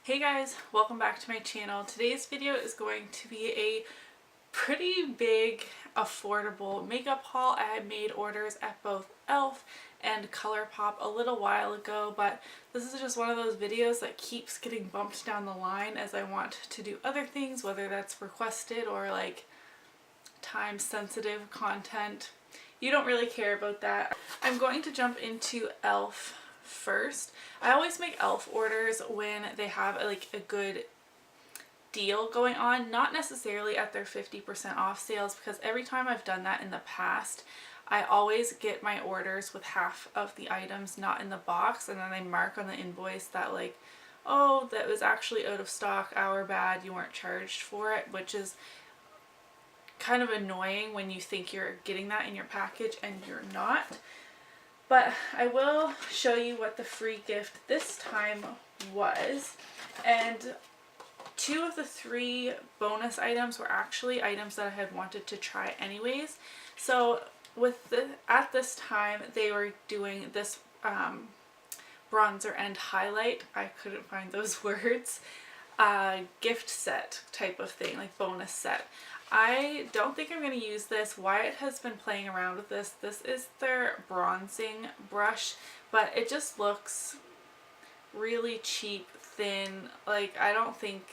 Hey guys, welcome back to my channel. Today's video is going to be a pretty big, affordable makeup haul. I had made orders at both e.l.f. and ColourPop a little while ago, but this is just one of those videos that keeps getting bumped down the line as I want to do other things, whether that's requested or like time-sensitive content. You don't really care about that. I'm going to jump into e.l.f. first. I always make e.l.f. orders when they have a good deal going on, not necessarily at their 50% off sales, because every time I've done that in the past, I always get my orders with half of the items not in the box, and then I mark on the invoice that like, oh, that was actually out of stock, our bad, you weren't charged for it, which is kind of annoying when you think you're getting that in your package and you're not. But I will show you what the free gift this time was, and 2 of the 3 bonus items were actually items that I had wanted to try anyways. So at this time they were doing this bronzer and highlight, I couldn't find those words, gift set type of thing, like bonus set. I don't think I'm going to use this. Wyatt has been playing around with this. This is their bronzing brush, but it just looks really cheap, thin. Like, I don't think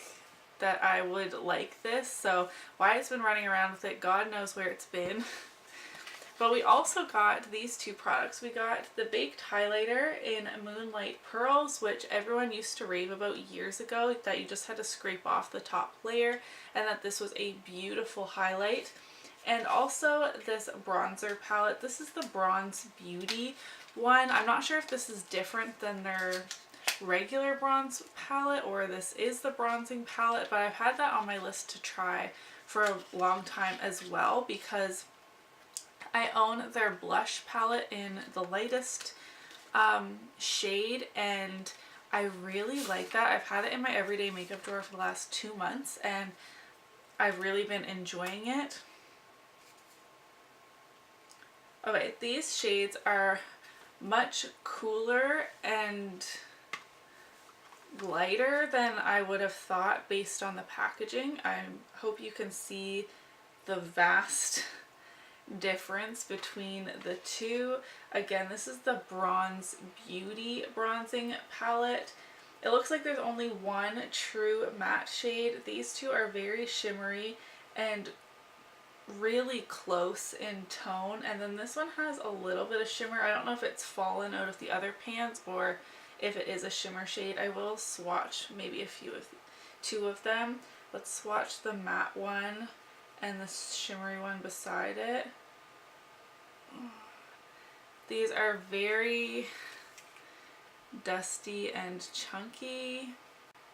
that I would like this. So Wyatt's been running around with it. God knows where it's been. But we also got these 2 products. We got the Baked Highlighter in Moonlight Pearls, which everyone used to rave about years ago, that you just had to scrape off the top layer, and that this was a beautiful highlight. And also this bronzer palette. This is the Bronze Beauty one. I'm not sure if this is different than their regular bronze palette or this is the bronzing palette, but I've had that on my list to try for a long time as well, because I own their blush palette in the lightest shade, and I really like that. I've had it in my everyday makeup drawer for the last 2 months, and I've really been enjoying it. Okay, these shades are much cooler and lighter than I would have thought based on the packaging. I hope you can see the vast difference between the 2. Again, this is the Bronze Beauty bronzing palette. It looks like there's only one true matte shade. These 2 are very shimmery and really close in tone, and then this one has a little bit of shimmer. I don't know if it's fallen out of the other pans or if it is a shimmer shade. I will swatch maybe 2 of them. Let's swatch the matte one and the shimmery one beside it. These are very dusty and chunky.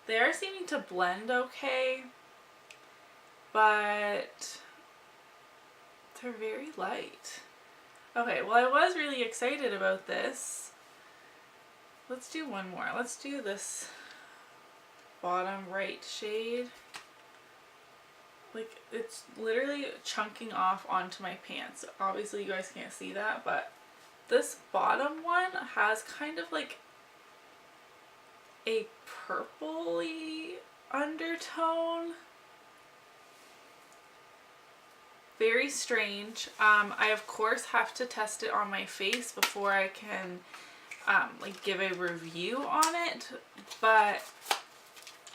They are seeming to blend okay, but they're very light. Okay, well, I was really excited about this. Let's do one more. Let's do this bottom right shade. Like, it's literally chunking off onto my pants. Obviously you guys can't see that, but this bottom one has kind of like a purpley undertone. Very strange. I of course have to test it on my face before I can like give a review on it, but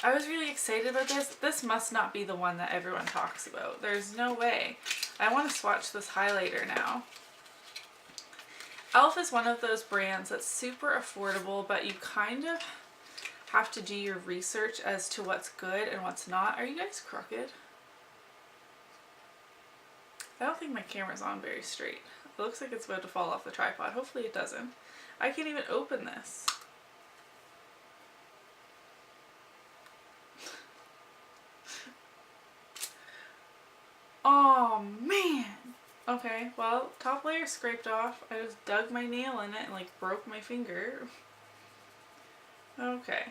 I was really excited about this. This must not be the one that everyone talks about. There's no way. I want to swatch this highlighter now. e.l.f. is one of those brands that's super affordable, but you kind of have to do your research as to what's good and what's not. Are you guys crooked? I don't think my camera's on very straight. It looks like it's about to fall off the tripod. Hopefully it doesn't. I can't even open this. Oh man! Okay, well, top layer scraped off. I just dug my nail in it and like broke my finger. Okay.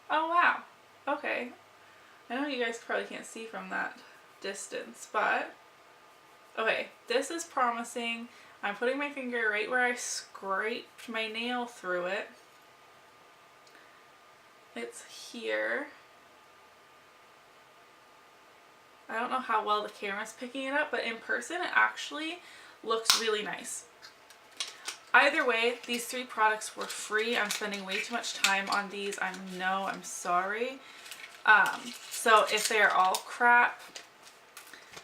Oh wow. Okay. I know you guys probably can't see from that distance, but okay, this is promising. I'm putting my finger right where I scraped my nail through it. It's here. I don't know how well the camera's picking it up, but in person it actually looks really nice. Either way, these 3 products were free. I'm spending way too much time on these. I'm sorry. So if they are all crap,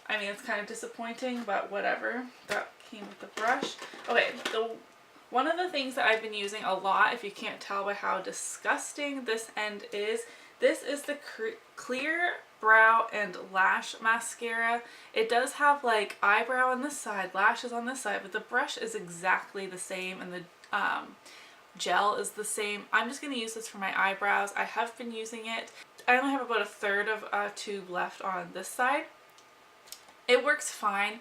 I mean, it's kind of disappointing, but whatever. That came with the brush. Okay, one of the things that I've been using a lot, if you can't tell by how disgusting this end is, this is the Clear Brow and Lash Mascara. It does have like eyebrow on this side, lashes on this side, but the brush is exactly the same and the gel is the same. I'm just going to use this for my eyebrows. I have been using it. I only have about a third of a tube left on this side. It works fine.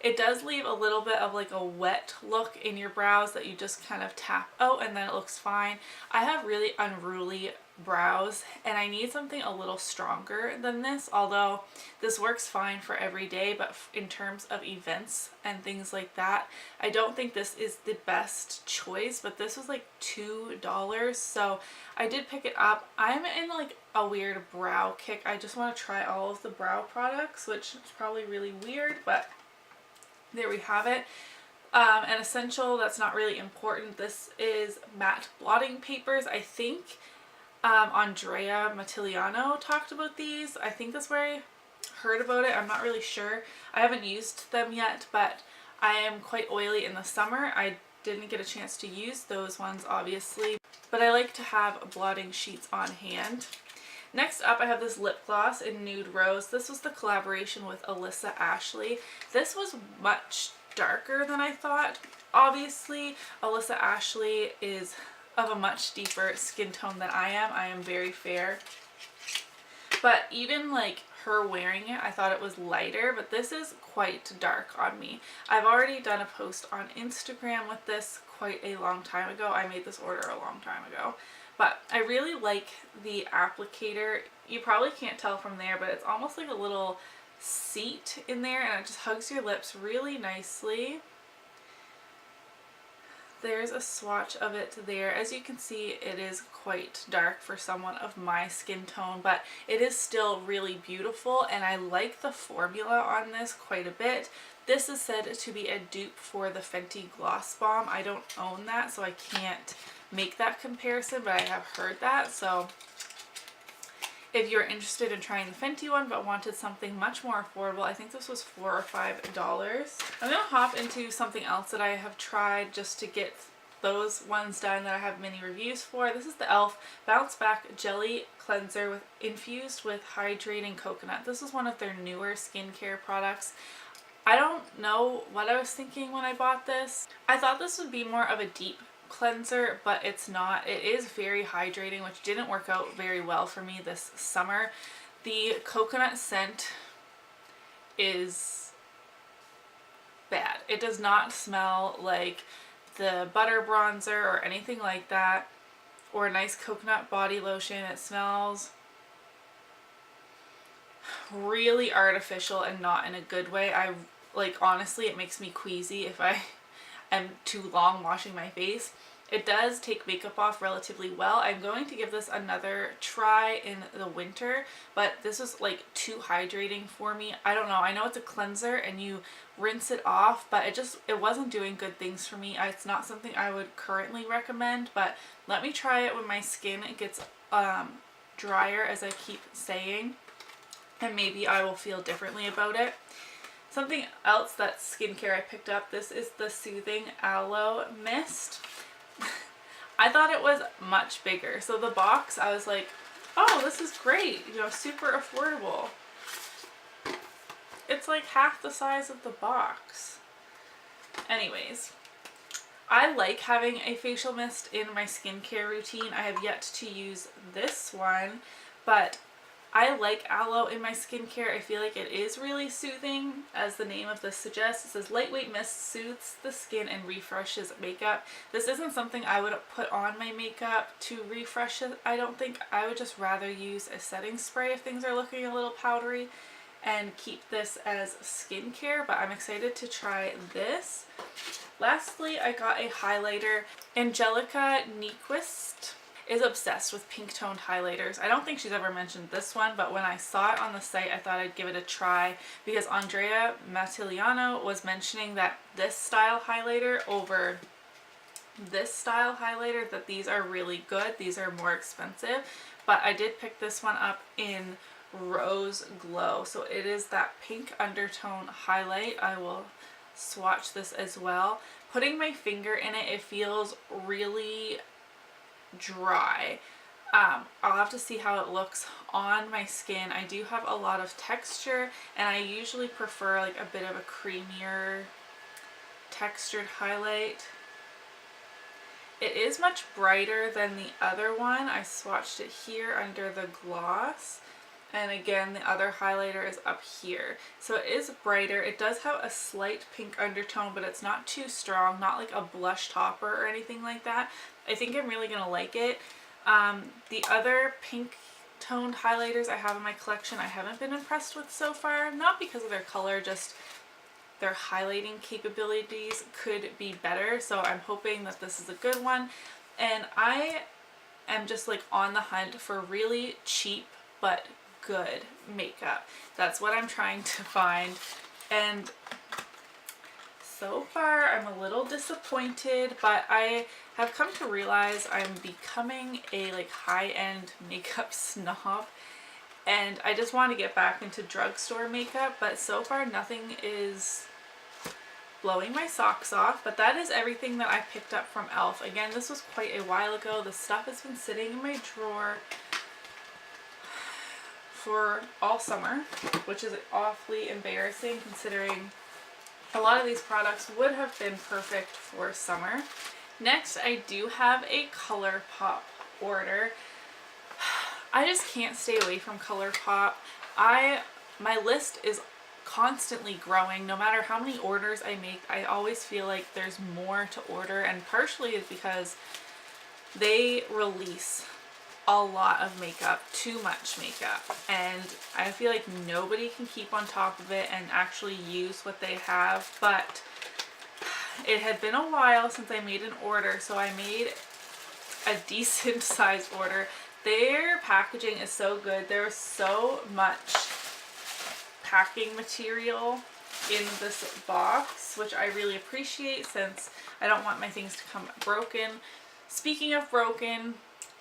It does leave a little bit of like a wet look in your brows that you just kind of tap out and then it looks fine. I have really unruly brows and I need something a little stronger than this, although this works fine for every day, but in terms of events and things like that, I don't think this is the best choice, but this was like $2, so I did pick it up. I'm in like a weird brow kick. I just want to try all of the brow products, which is probably really weird, but there we have it. An essential that's not really important. This is matte blotting papers. I think Andrea Mattiliano talked about these. I think that's where I heard about it. I'm not really sure. I haven't used them yet, but I am quite oily in the summer. I didn't get a chance to use those ones, obviously, but I like to have blotting sheets on hand. Next up, I have this lip gloss in Nude Rose. This was the collaboration with Alissa Ashley. This was much darker than I thought. Obviously, Alissa Ashley is of a much deeper skin tone than I am. I am very fair. But even like her wearing it, I thought it was lighter, but this is quite dark on me. I've already done a post on Instagram with this quite a long time ago. I made this order a long time ago. But I really like the applicator. You probably can't tell from there, but it's almost like a little seat in there and it just hugs your lips really nicely. There's a swatch of it there. As you can see, it is quite dark for someone of my skin tone, but it is still really beautiful and I like the formula on this quite a bit. This is said to be a dupe for the Fenty Gloss Bomb. I don't own that, so I can't make that comparison, but I have heard that. So if you're interested in trying the Fenty one but wanted something much more affordable, I think this was $4 or $5. I'm gonna hop into something else that I have tried just to get those ones done that I have mini reviews for. This is the e.l.f. Bounce Back Jelly Cleanser infused with hydrating coconut. This is one of their newer skincare products. I don't know what I was thinking when I bought this. I thought this would be more of a deep cleanser, but it's not. It is very hydrating, which didn't work out very well for me this summer. The coconut scent is bad. It does not smell like the butter bronzer or anything like that, or a nice coconut body lotion. It smells really artificial and not in a good way. Honestly, it makes me queasy if I am too long washing my face. It does take makeup off relatively well. I'm going to give this another try in the winter, but this was like too hydrating for me. I don't know. I know it's a cleanser and you rinse it off, but it wasn't doing good things for me. It's not something I would currently recommend, but let me try it when my skin gets drier, as I keep saying, and maybe I will feel differently about it. Something else that's skincare I picked up, this is the Soothing Aloe Mist. I thought it was much bigger. So the box, I was like, oh, this is great, you know, super affordable. It's like half the size of the box. Anyways, I like having a facial mist in my skincare routine. I have yet to use this one, but I like aloe in my skincare. I feel like it is really soothing, as the name of this suggests. It says lightweight mist soothes the skin and refreshes makeup. This isn't something I would put on my makeup to refresh it. I don't think. I would just rather use a setting spray if things are looking a little powdery and keep this as skincare, but I'm excited to try this. Lastly, I got a highlighter, Angelica Nyquist. is obsessed with pink toned highlighters. I don't think she's ever mentioned this one, but when I saw it on the site, I thought I'd give it a try because Andrea Mattiliano was mentioning that this style highlighter over this style highlighter, that these are really good. These are more expensive, but I did pick this one up in Rose Glow. So it is that pink undertone highlight. I will swatch this as well. Putting my finger in it, it feels really dry. I'll have to see how it looks on my skin. I do have a lot of texture, and I usually prefer like a bit of a creamier textured highlight. It is much brighter than the other one. I swatched it here under the gloss, and again the other highlighter is up here. So it is brighter. It does have a slight pink undertone, but it's not too strong, not like a blush topper or anything like that. I think I'm really gonna like it. The other pink toned highlighters I have in my collection I haven't been impressed with so far, not because of their color, just their highlighting capabilities could be better. So I'm hoping that this is a good one, and I am just like on the hunt for really cheap but good makeup. That's what I'm trying to find, and so far I'm a little disappointed, but I have come to realize I'm becoming a like high-end makeup snob, and I just want to get back into drugstore makeup, but so far nothing is blowing my socks off. But that is everything that I picked up from e.l.f. Again, this was quite a while ago. The stuff has been sitting in my drawer for all summer, which is awfully embarrassing considering a lot of these products would have been perfect for summer. Next, I do have a ColourPop order. I just can't stay away from ColourPop. My list is constantly growing. No matter how many orders I make, I always feel like there's more to order, and partially is because they release a lot of makeup, too much makeup, and I feel like nobody can keep on top of it and actually use what they have. But it had been a while since I made an order, so I made a decent size order. Their packaging is so good. There's so much packing material in this box, which I really appreciate since I don't want my things to come broken. Speaking of broken,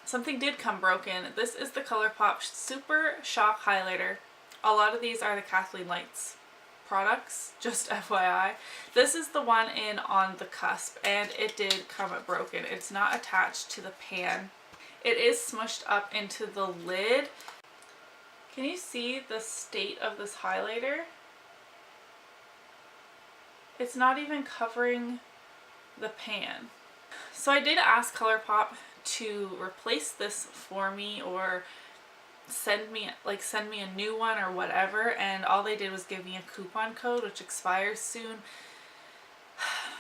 something did come broken. This is the ColourPop Super Shock Highlighter. A lot of these are the Kathleen Lights products, just FYI. This is the one in on the Cusp, and it did come broken. It's not attached to the pan. It is smushed up into the lid. Can you see the state of this highlighter? It's not even covering the pan. So I did ask ColourPop to replace this for me, or send me a new one or whatever, and all they did was give me a coupon code which expires soon,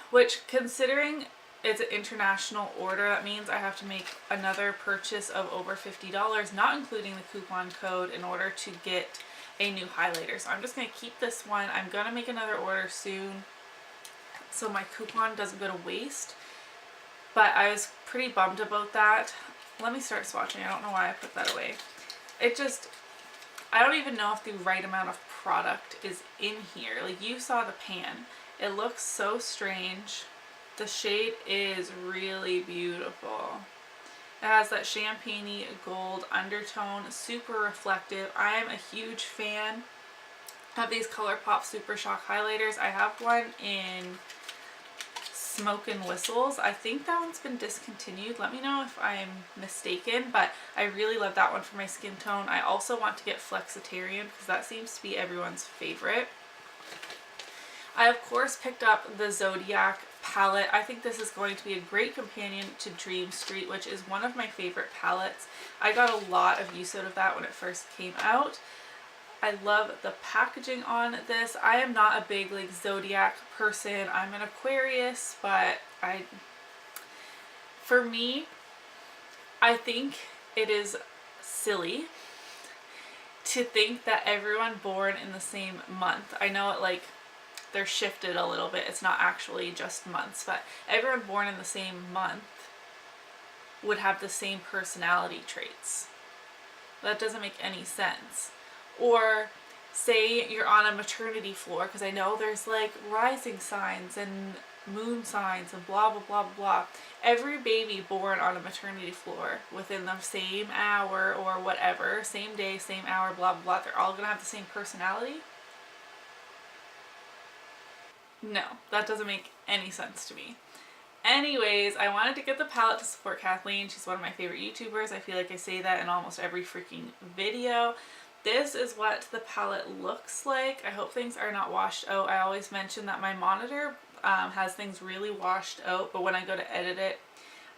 which, considering it's an international order, that means I have to make another purchase of over $50, not including the coupon code, in order to get a new highlighter. So I'm just going to keep this one. I'm going to make another order soon so my coupon doesn't go to waste, but I was pretty bummed about that. Let me start swatching. I don't know why I put that away. I don't even know if the right amount of product is in here. Like, you saw the pan. It looks so strange. The shade is really beautiful. It has that champagne-y gold undertone, super reflective. I am a huge fan of these ColourPop Super Shock highlighters. I have one in Smoke and Whistles. I think that one's been discontinued. Let me know if I'm mistaken, but I really love that one for my skin tone. I also want to get Flexitarian because that seems to be everyone's favorite. I of course picked up the Zodiac palette. I think this is going to be a great companion to Dream Street, which is one of my favorite palettes. I got a lot of use out of that when it first came out. I love the packaging on this. I am not a big like Zodiac person. I'm an Aquarius, but for me, I think it is silly to think that everyone born in the same month, I know it like they're shifted a little bit, it's not actually just months, but everyone born in the same month would have the same personality traits. That doesn't make any sense. Or say you're on a maternity floor, because I know there's like rising signs and moon signs and blah blah blah blah. Every baby born on a maternity floor within the same hour or whatever, same day, same hour, blah blah blah, they're all gonna have the same personality? No, that doesn't make any sense to me. Anyways, I wanted to get the palette to support Kathleen. She's one of my favorite YouTubers. I feel like I say that in almost every freaking video. This is what the palette looks like. I hope things are not washed out. I always mention that my monitor has things really washed out, but when I go to edit it,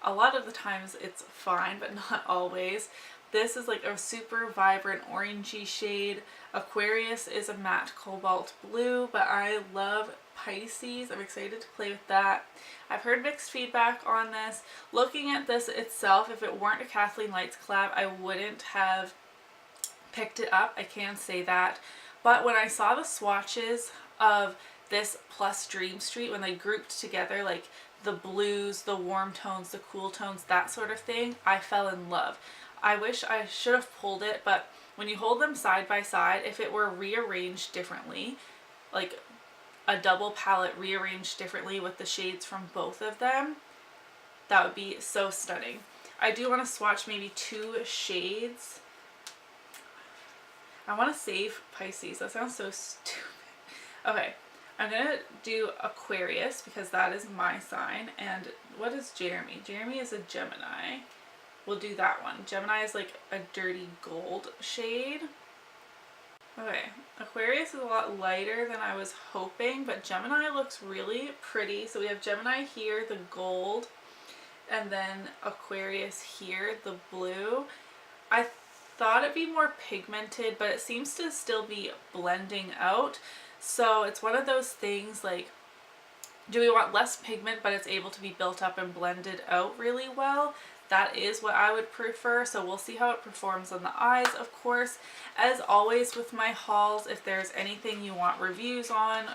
a lot of the times it's fine, but not always. This is like a super vibrant orangey shade. Aquarius is a matte cobalt blue, but I love Pisces. I'm excited to play with that. I've heard mixed feedback on this. Looking at this itself, if it weren't a Kathleen Lights collab, I wouldn't have picked it up. I can say that. But when I saw the swatches of this plus Dream Street, when they grouped together like the blues, the warm tones, the cool tones, that sort of thing, I fell in love. I wish I should have pulled it, but when you hold them side by side, if it were rearranged differently, like a double palette rearranged differently with the shades from both of them, that would be so stunning. I do want to swatch maybe 2 shades. I want to save Pisces. That sounds so stupid. Okay, I'm going to do Aquarius because that is my sign. And what is Jeremy? Jeremy is a Gemini. We'll do that one. Gemini is like a dirty gold shade. Okay, Aquarius is a lot lighter than I was hoping, but Gemini looks really pretty. So we have Gemini here, the gold, and then Aquarius here, the blue. I thought it'd be more pigmented, but it seems to still be blending out. So it's one of those things like, do we want less pigment but it's able to be built up and blended out really well? That is what I would prefer, so we'll see how it performs on the eyes, of course. As always with my hauls, if there's anything you want reviews on,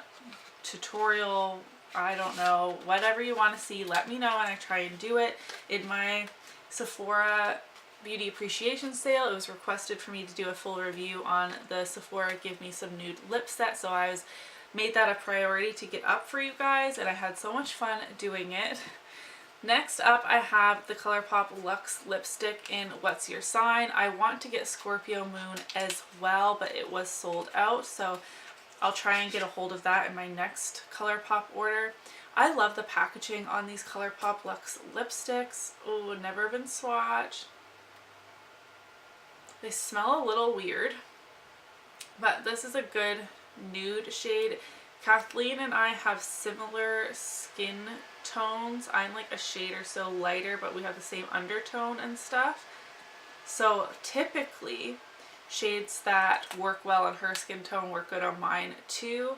tutorial, I don't know, whatever you want to see, let me know and I try and do it. In my Sephora Beauty Appreciation Sale, it was requested for me to do a full review on the Sephora Give Me Some Nude lip set, so I made that a priority to get up for you guys, and I had so much fun doing it. Next up, I have the ColourPop Luxe lipstick in What's Your Sign. I want to get Scorpio Moon as well, but it was sold out, so I'll try and get a hold of that in my next ColourPop order. I love the packaging on these ColourPop Luxe lipsticks. Oh, never been swatched. They smell a little weird, but this is a good nude shade. Kathleen and I have similar skin tones. I'm like a shade or so lighter, but we have the same undertone and stuff. So typically shades that work well on her skin tone work good on mine too.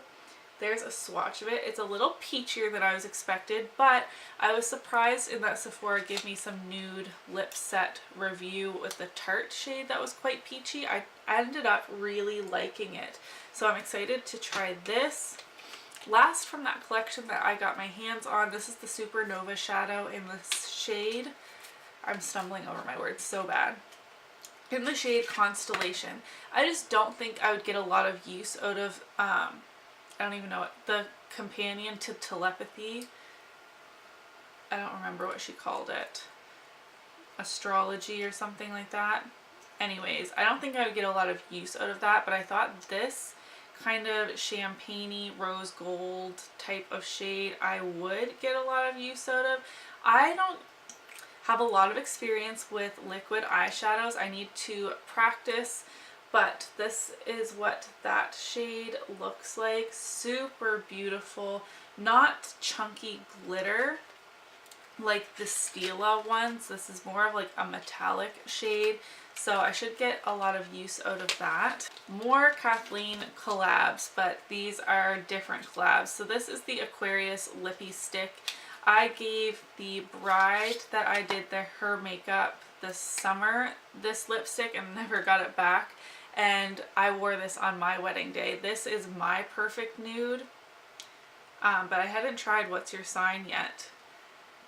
There's a swatch of it. It's a little peachier than I was expected, but I was surprised in that Sephora Give Me Some Nude lip set review with the Tarte shade that was quite peachy. I ended up really liking it. So I'm excited to try this. Last from that collection that I got my hands on, this is the Supernova shadow in the shade, I'm stumbling over my words so bad, in the shade Constellation. I just don't think I would get a lot of use out of, I don't even know what, the companion to telepathy. I don't remember what she called it. Astrology or something like that. Anyways, I don't think I would get a lot of use out of that, but I thought this kind of champagne-y rose gold type of shade I would get a lot of use out of. I don't have a lot of experience with liquid eyeshadows. I need to practice, but this is what that shade looks like. Super beautiful, not chunky glitter like the Stila ones. This is more of like a metallic shade, so I should get a lot of use out of that. More Kathleen collabs, but these are different collabs. So this is the Aquarius Lippie stick. I gave the bride that I did her makeup this summer this lipstick and never got it back, and I wore this on my wedding day. This is my perfect nude, but I hadn't tried What's Your Sign yet.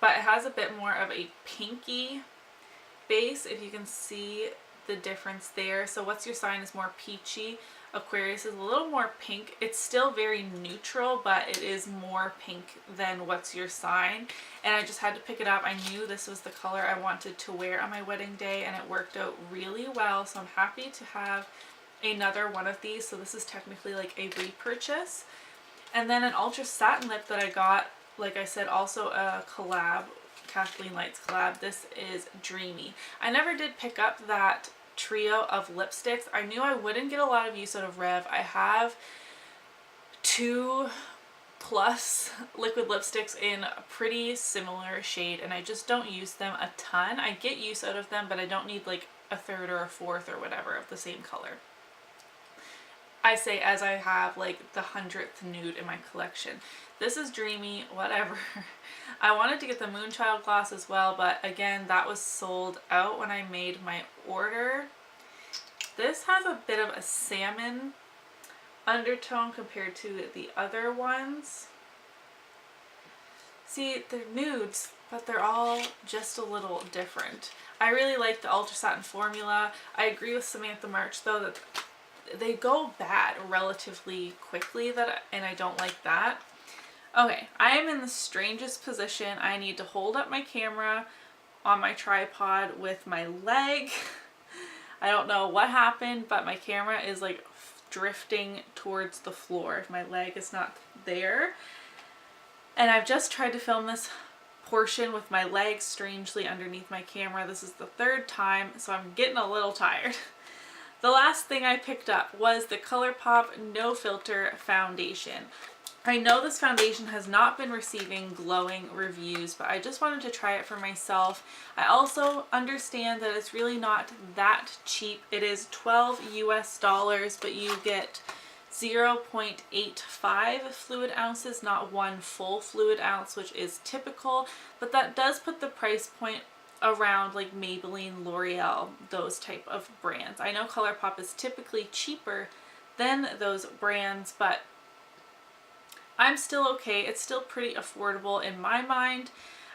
But it has a bit more of a pinky base, if you can see the difference there. So What's Your Sign is more peachy. Aquarius is a little more pink. It's still very neutral, but it is more pink than What's Your Sign. And I just had to pick it up. I knew this was the color I wanted to wear on my wedding day, and it worked out really well. So I'm happy to have another one of these. So this is technically like a repurchase. And then an Ultra Satin lip that I got, like I said, also a collab, Kathleen Lights collab. This is Dreamy. I never did pick up that trio of lipsticks. I knew I wouldn't get a lot of use out of Rev. I have 2+ liquid lipsticks in a pretty similar shade, and I just don't use them a ton. I get use out of them, but I don't need like a third or a fourth or whatever of the same color. I say as I have like the 100th nude in my collection. This is Dreamy, whatever. I wanted to get the Moonchild gloss as well, but again, that was sold out when I made my order. This has a bit of a salmon undertone compared to the other ones. See, they're nudes, but they're all just a little different. I really like the Ultra Satin formula. I agree with Samantha March though that they go bad relatively quickly, and I don't like that. Okay, I am in the strangest position. I need to hold up my camera on my tripod with my leg. I don't know what happened, but my camera is like drifting towards the floor. My leg is not there. And I've just tried to film this portion with my legs strangely underneath my camera. This is the 3rd time, so I'm getting a little tired. The last thing I picked up was the ColourPop No Filter Foundation. I know this foundation has not been receiving glowing reviews, but I just wanted to try it for myself. I also understand that it's really not that cheap. It is $12 US, but you get 0.85 fluid ounces, not 1 full fluid ounce, which is typical, but that does put the price point around like Maybelline, L'Oreal, those type of brands. I know ColourPop is typically cheaper than those brands, but I'm still okay. It's still pretty affordable in my mind.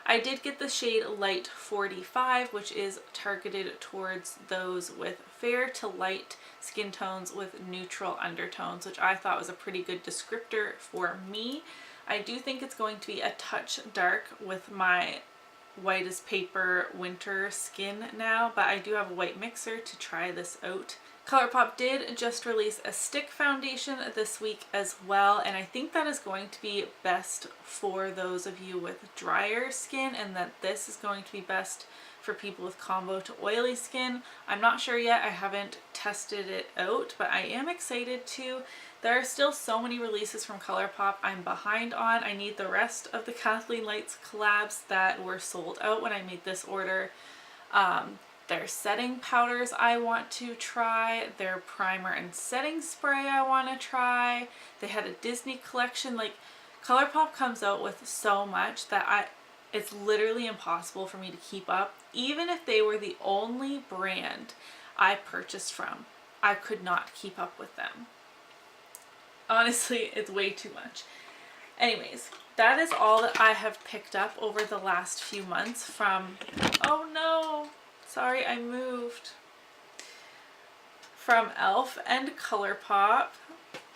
I did get the shade Light 45, which is targeted towards those with fair to light skin tones with neutral undertones, which I thought was a pretty good descriptor for me. I do think it's going to be a touch dark with my white as paper winter skin now, but I do have a white mixer to try this out. ColourPop did just release a stick foundation this week as well, and I think that is going to be best for those of you with drier skin, and that this is going to be best for people with combo to oily skin. I'm not sure yet. I haven't tested it out, but I am excited to. There are still so many releases from ColourPop I'm behind on. I need the rest of the Kathleen Lights collabs that were sold out when I made this order. Their setting powders I want to try. Their primer and setting spray I want to try. They had a Disney collection. Like, ColourPop comes out with so much that it's literally impossible for me to keep up. Even if they were the only brand I purchased from, I could not keep up with them. Honestly, it's way too much. Anyways, that is all that I have picked up over the last few months from, oh no, sorry, I moved. From e.l.f. and ColourPop.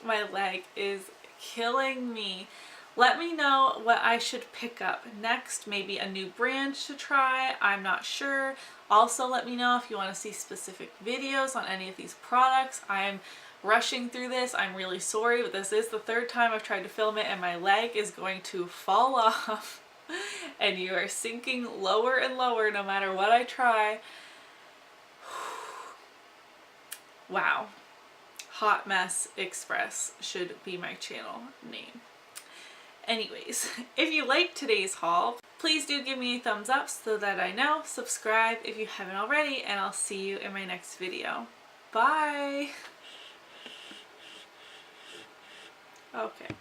My leg is killing me. Let me know what I should pick up next. Maybe a new brand to try. I'm not sure. Also, let me know if you want to see specific videos on any of these products. I'm rushing through this. I'm really sorry, but this is the 3rd time I've tried to film it, and my leg is going to fall off. And you are sinking lower and lower no matter what I try. Wow. Hot Mess Express should be my channel name. Anyways, if you liked today's haul, please do give me a thumbs up so that I know. Subscribe if you haven't already, and I'll see you in my next video. Bye! Okay.